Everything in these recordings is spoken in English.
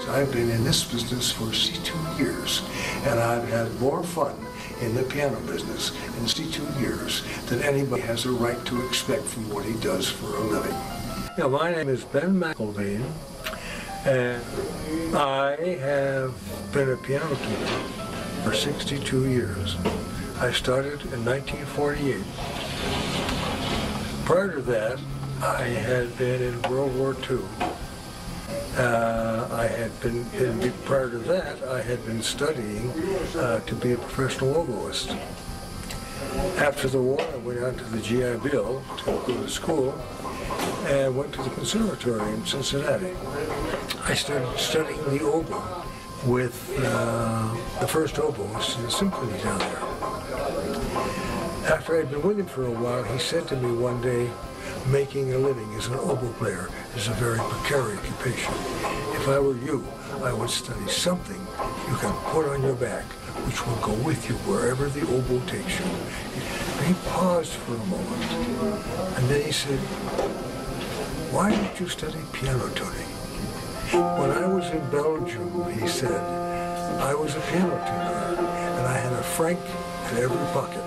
I've been in this business for 62 years, and I've had more fun in the piano business in 62 years than anybody has a right to expect from what he does for a living. Yeah, my name is Ben McKlveen, and I have been a piano tutor for 62 years. I started in 1948. Prior to that, I had been in World War II. Prior to that, I had been studying to be a professional oboist. After the war, I went on to the GI Bill to go to school and went to the conservatory in Cincinnati. I started studying the oboe with the first oboist in the symphony down there. After I'd been with him for a while, he said to me one day, making a living as an oboe player is a very precarious occupation. If I were you, I would study something you can put on your back, which will go with you wherever the oboe takes you. He paused for a moment, and then he said, why did you study piano tuning? When I was in Belgium, he said, I was a piano tuner, and I had a franc in every pocket.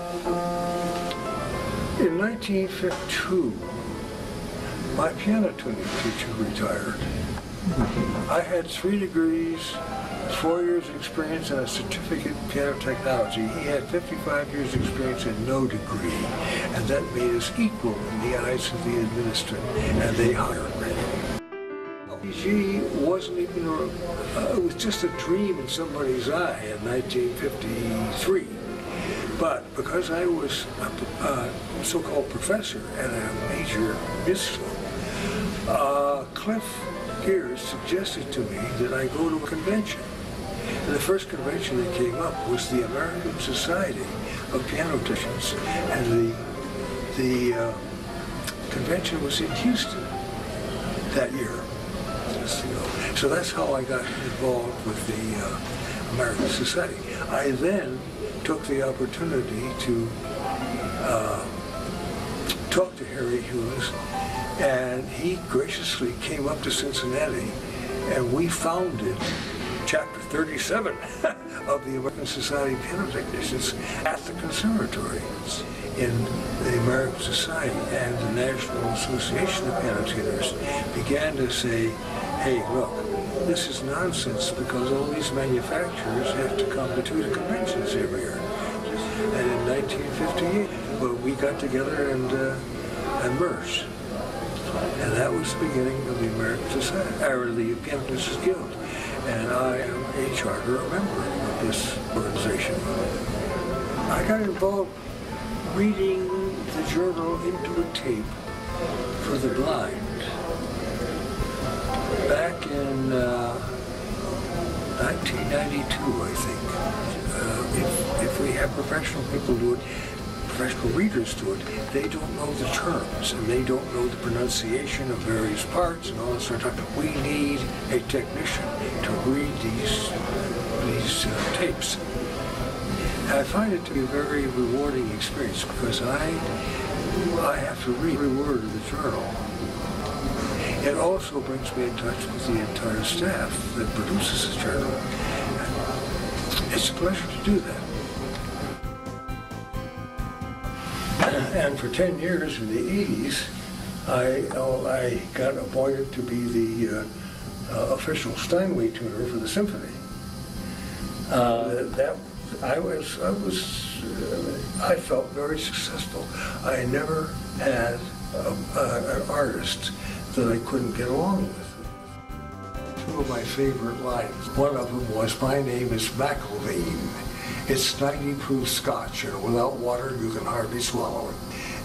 In 1952, my piano tuning teacher retired. I had 3 degrees, 4 years experience, and a certificate in piano technology. He had 55 years experience and no degree, and that made us equal in the eyes of the administrator, and they hired me. LPG wasn't even, it was just a dream in somebody's eye in 1953. But because I was a so-called professor and a major musician, Cliff Gears suggested to me that I go to a convention. And the first convention that came up was the American Society of Piano Teachers, and the convention was in Houston that year. So that's how I got involved with the American Society. I then took the opportunity to talk to Harry Hughes, and he graciously came up to Cincinnati, and we founded Chapter 37 of the American Society of Piano Technicians at the conservatory in the American Society, and the National Association of Piano Tuners began to say, hey, look, this is nonsense because all these manufacturers have to come to the conventions every year. And in 1958, we got together and merged. And that was the beginning of the American Society, or the Piano Technicians Guild. And I am a charter member of this organization. I got involved reading the journal into a tape for the blind back in 1992, I think. If we have professional people do it, professional readers do it, they don't know the terms and they don't know the pronunciation of various parts and all that sort of stuff. We need a technician to read these tapes. And I find it to be a very rewarding experience because I have to read every word of the journal. It also brings me in touch with the entire staff that produces the journal. It's a pleasure to do that. And for 10 years in the 80s, I got appointed to be the official Steinway tuner for the symphony. I felt very successful. I never had an artist that I couldn't get along with. 2 of my favorite lines. One of them was, my name is McKlveen. It's 90 proof scotch, and without water you can hardly swallow it.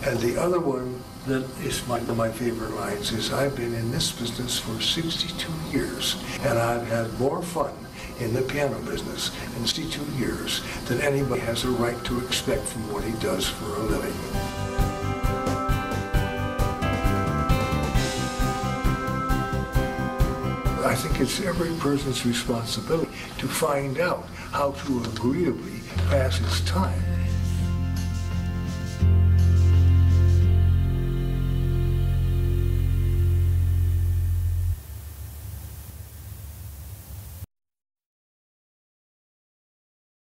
And the other one that is one of my favorite lines is, I've been in this business for 62 years, and I've had more fun in the piano business in 62 years than anybody has a right to expect from what he does for a living. I think it's every person's responsibility to find out how to agreeably pass his time.